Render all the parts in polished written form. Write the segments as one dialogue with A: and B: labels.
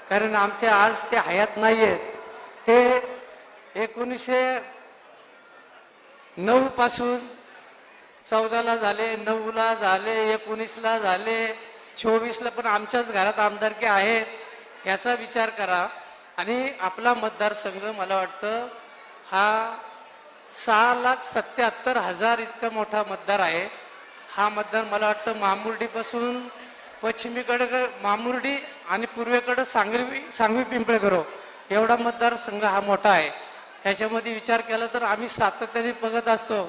A: कारण आमचे आज ते हयात नाही आहेत. ते 1909 पासून 14ला झाले, 9ला झाले, 19ला झाले, 24ला पण आमच्याच घरात आमदारकी आहे. याचा विचार करा. आणि आपला मतदारसंघ मला वाटतं हा 6,77,000 इतका मोठा मतदार आहे. हा मतदार मला वाटतं मामुर्डीपासून पश्चिमेकडे मामुर्डी आणि पूर्वेकडे सांगवी पिंपळगाव एवढा मतदारसंघ हा मोठा आहे. ह्याच्यामध्ये विचार केला तर आम्ही सातत्याने बघत असतो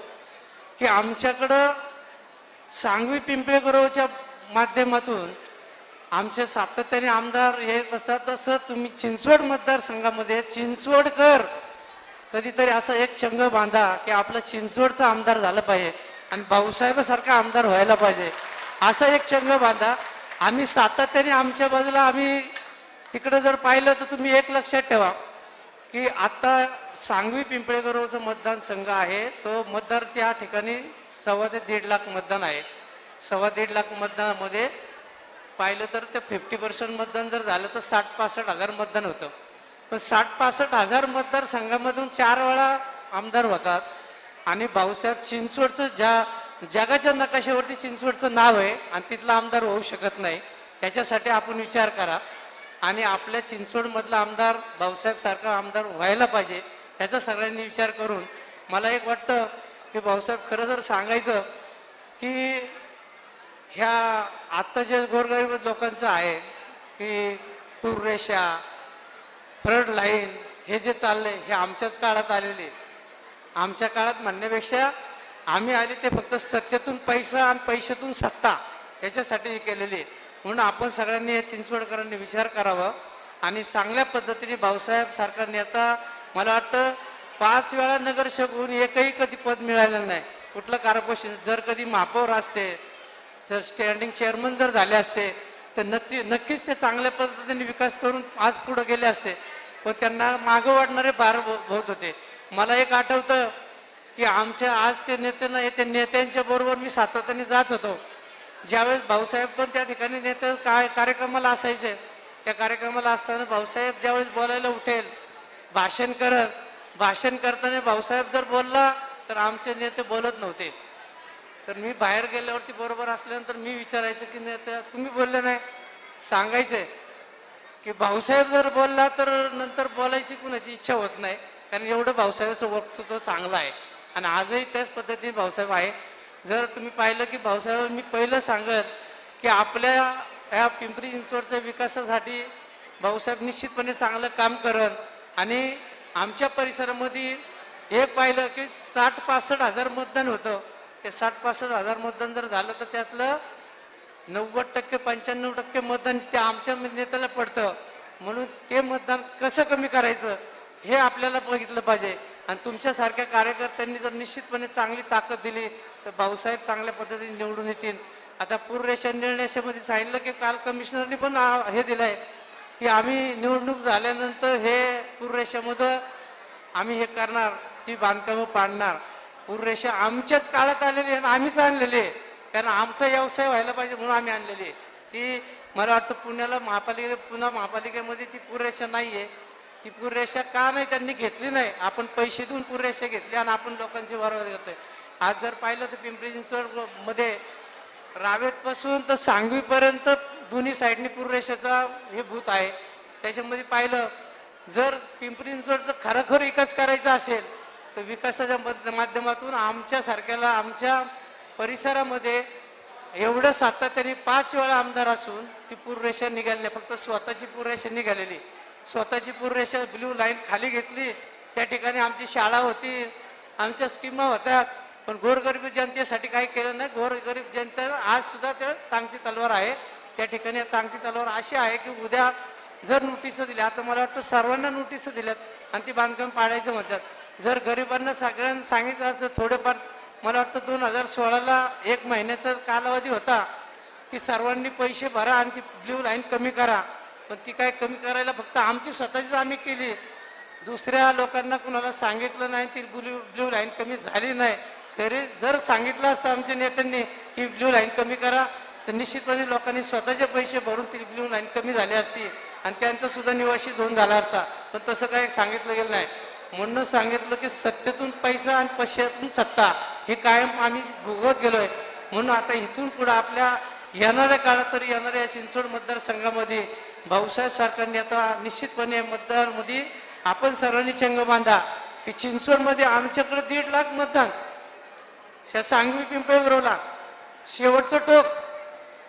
A: की आमच्याकडं सांगवी पिंपळगावच्या माध्यमातून आमचे सातत्याने आमदार येत असतात. तसं तुम्ही चिंचवड मतदारसंघामध्ये चिंचवडकर कधीतरी असा एक चंग बांधा की आपला चिंचवडचा आमदार झालं पाहिजे आणि भाऊसाहेबासारखा आमदार व्हायला पाहिजे, असा एक चंग बांधा. आम्ही सातत्याने आमच्या बाजूला आम्ही तिकडे जर पाहिलं तर तुम्ही एक लक्षात ठेवा की आता सांगवी पिंपळगावचा मतदारसंघ आहे, तो मतदार त्या ठिकाणी 1.25 ते 1.5 लाख मतदान आहे. 1.25 लाख मतदानामध्ये पाहिलं तर ते 50% मतदान जर झालं तर 60-65 हजार मतदान होतं. पण 60-65 हजार मतदारसंघामधून 4 वेळा आमदार होतात. आणि भाऊसाहेब चिंचवडचं जगाच्या नकाशावरती चिंचवडचं नाव आहे आणि तिथला आमदार होऊ शकत नाही. याच्यासाठी आपण विचार करा आणि आपल्या चिंचवडमधला आमदार भाऊसाहेब सारखा आमदार व्हायला पाहिजे, याचा सगळ्यांनी विचार करून मला एक वाटतं की भाऊसाहेब खरं जर सांगायचं की ह्या आत्ता जे गोरगरीब लोकांचं आहे की पूररेषा फ्रंट लाईन हे जे चाललंय हे आमच्याच काळात आलेले. आमच्या काळात म्हणण्यापेक्षा आम्ही आले ते फक्त सत्तेतून पैसा आणि पैशातून सत्ता याच्यासाठी केलेली. म्हणून आपण सगळ्यांनी या चिंचवडकरांनी विचार करावा आणि चांगल्या पद्धतीने भाऊसाहेब सारखा नेता मला वाटतं 5 वेळा नगरसेवक होऊन एकही कधी पद मिळालेलं नाही. कुठलं कार्पोरेशन जर कधी महापौर असते, जर स्टँडिंग चेअरमन जर झाले असते तर नक्कीच ते चांगल्या पद्धतीने विकास करून आज पुढे गेले असते. पण त्यांना मागं वाढणारे भार होत होते. मला एक आठवतं की आमच्या आज ते नेत्यांच्या बरोबर मी सातत्याने जात होतो. ज्यावेळेस भाऊसाहेब पण त्या ठिकाणी नेते कार्यक्रमाला असायचे, त्या कार्यक्रमाला असताना भाऊसाहेब ज्यावेळेस बोलायला उठेल भाषण करताना भाऊसाहेब जर बोलला तर आमचे नेते बोलत नव्हते. तर मी बाहेर गेल्यावरती बरोबर असल्यानंतर मी विचारायचं की नेते तुम्ही बोलले नाही, सांगायचे की भाऊसाहेब जर बोलला तर नंतर बोलायची कुणाची इच्छा होत नाही, कारण एवढं भाऊसाहेबाचं वक्तृत्व चांगलं आहे. आणि आजही त्याच पद्धतीने भाऊसाहेब आहे. जर तुम्ही पाहिलं की भाऊसाहेब मी पहिलं सांगत की आपल्या ह्या पिंपरी चिंचवडच्या विकासासाठी भाऊसाहेब निश्चितपणे चांगलं काम करत. आणि आमच्या परिसरामध्ये एक पाहिलं की 60-65 हजार मतदान होतं. ते 60-65 हजार मतदान जर झालं तर त्यातलं 90% 95% मतदान त्या आमच्या नेत्याला पडतं. म्हणून ते मतदान कसं कमी करायचं हे आपल्याला बघितलं पाहिजे. आणि तुमच्यासारख्या कार्यकर्त्यांनी जर निश्चितपणे चांगली ताकद दिली तर भाऊसाहेब चांगल्या पद्धतीने निवडून येतील. आता पूररेषा निर्णयामध्ये सांगितलं की काल कमिशनरनी पण हे दिलं आहे की आम्ही निवडणूक झाल्यानंतर हे पूररेषामध्ये आम्ही हे करणार, ती बांधकामं पाडणार. पूररेषा आमच्याच काळात आलेली आहे, आम्हीच आणलेली आहे, कारण आमचा व्यवसाय व्हायला पाहिजे म्हणून आम्ही आणलेली आहे. ती मला वाटतं पुन्हा महापालिकेमध्ये ती पूररेषा नाही आहे. ती पूररेषा का नाही त्यांनी घेतली नाही. आपण पैसे देऊन पूररेषा घेतली आणि आपण लोकांची वरवर घेतोय. आज जर पाहिलं तर पिंपरी चिंचवडमध्ये रावेतपासून तर सांगवीपर्यंत दोन्ही साईडनी पूररेषेचा हे भूत आहे. त्याच्यामध्ये पाहिलं जर पिंपरी चिंचवडचा खरोखर विकास करायचा असेल तर विकासाच्या माध्यमातून आमच्यासारख्याला आमच्या परिसरामध्ये एवढं सातत्याने 5 वेळा आमदार असून ती पूररेषा निघाली नाही. फक्त स्वतःची पूररेषा निघालेली. स्वतःची पूररेषा ब्ल्यू लाईन खाली घेतली. त्या ठिकाणी आमची शाळा होती, आमच्या स्कीमा होत्या, पण गोरगरीब जनतेसाठी काही केलं नाही. गोरगरीब जनता आज सुद्धा त्या टांगती तलवार आहे. त्या ठिकाणी टांगती तलवार अशी आहे की उद्या जर नोटिस दिल्या, आता मला वाटतं सर्वांना नोटीस दिल्यात आणि ती बांधकाम पाडायचं म्हणतात. जर गरिबांना सगळ्यांना सांगितलं असं थोडेफार, मला वाटतं 2016ला 1 महिन्याचा कालावधी होता की सर्वांनी पैसे भरा आणि ती ब्ल्यू लाईन कमी करा. पण ती काय कमी करायला फक्त आमची स्वतःचीच आम्ही केली, दुसऱ्या लोकांना कुणाला सांगितलं नाही. ती ब्ल्यू लाईन कमी झाली नाही. तरी जर सांगितलं असतं आमच्या नेत्यांनी की ब्ल्यू लाईन कमी करा तर निश्चितपणे लोकांनी स्वतःचे पैसे भरून ती ब्ल्यू लाईन कमी झाली असती. आणि त्यांचा सुद्धा निवासी झोन झाला असता, पण तसं काही सांगितलं गेलं नाही. म्हणून सांगितलं की सत्तेतून पैसा आणि पैशातून सत्ता हे कायम आम्ही भोगवत गेलोय. म्हणून आता इथून पुढे आपल्या येणाऱ्या काळात तरी येणाऱ्या चिंचवड मतदारसंघामध्ये भाऊसाहेब सारख्यांनी आता निश्चितपणे मतदारमध्ये आपण सर्वांनी चंग बांधा की चिंचवडमध्ये आमच्याकडे 1.5 लाख मतदान, सांगवी पिंपळे उरवला शेवटचं टोक,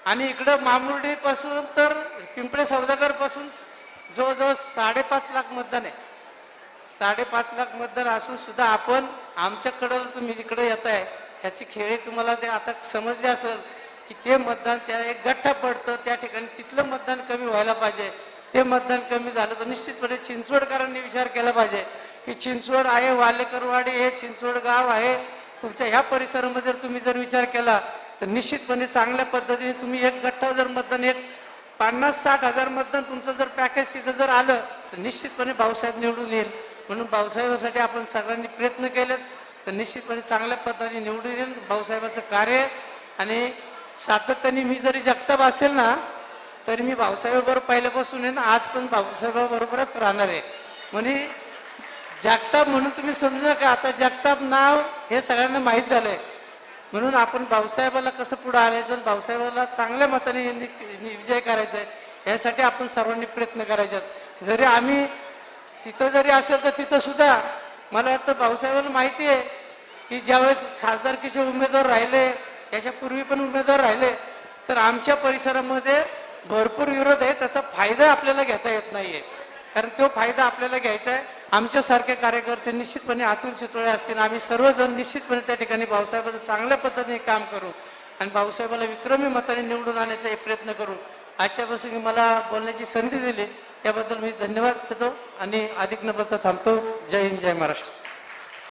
A: आणि इकडं मामुर्डी पासून तर पिंपळे सौदागर पासून जवळजवळ 5.5 लाख मतदान आहे. 5.5 लाख मतदान असून सुद्धा आपण आमच्याकडं तुम्ही तिकडे येत आहे ह्याची खेळी तुम्हाला ते आता समजले असेल की ते मतदान त्या एक गठ्ठा पडतं त्या ठिकाणी, तिथलं मतदान कमी व्हायला पाहिजे. ते मतदान कमी झालं तर निश्चितपणे चिंचवडकरांनी विचार केला पाहिजे की चिंचवड आहे, वालेकरवाडी हे चिंचवड गाव आहे, तुमच्या ह्या परिसरामध्ये तुम्ही जर विचार केला तर निश्चितपणे चांगल्या पद्धतीने तुम्ही एक गठ्ठा जर मतदान एक 50-60 हजार मतदान तुमचं जर पॅकेज तिथं जर आलं तर निश्चितपणे भाऊसाहेब निवडून येईल. म्हणून भाऊसाहेबासाठी आपण सगळ्यांनी प्रयत्न केलेत तर निश्चितपणे चांगल्या पद्धतीने निवडून येईल भाऊसाहेबाचं कार्य. आणि सातत्याने मी जरी जगताप असेल ना तरी मी भाऊसाहेबाबरोबर पहिल्यापासून आहे ना आज पण भाऊसाहेबाबरोबरच राहणार आहे. म्हणजे जगताप म्हणून तुम्ही समजू नका, आता जगताप नाव हे सगळ्यांना माहीत झालंय. म्हणून आपण भाऊसाहेबाला कसं पुढे आणायचं, भाऊसाहेबाला चांगल्या मताने विजय करायचा आहे यासाठी आपण सर्वांनी प्रयत्न करायचे. जरी आम्ही तिथं जरी असेल तर तिथं सुद्धा मला वाटतं भाऊसाहेबाला माहिती आहे की ज्यावेळेस खासदारकीचे उमेदवार राहिले, याच्यापूर्वी पण उमेदवार राहिले, तर आमच्या परिसरामध्ये भरपूर विरोध आहे, त्याचा फायदा आपल्याला घेता येत नाहीये. कारण तो फायदा आपल्याला घ्यायचा आहे. आमच्यासारखे कार्यकर्ते निश्चितपणे अतुल चितोळे असतील, आम्ही सर्वजण निश्चितपणे त्या ठिकाणी भाऊसाहेबाचं चांगल्या पद्धतीने काम करू आणि भाऊसाहेबाला विक्रमी मताने निवडून आणण्याचा प्रयत्न करू. आजच्यापासून मला बोलण्याची संधी दिली त्याबद्दल मी धन्यवाद देतो आणि अधिक न बोलता थांबतो. जय हिंद, जय महाराष्ट्र.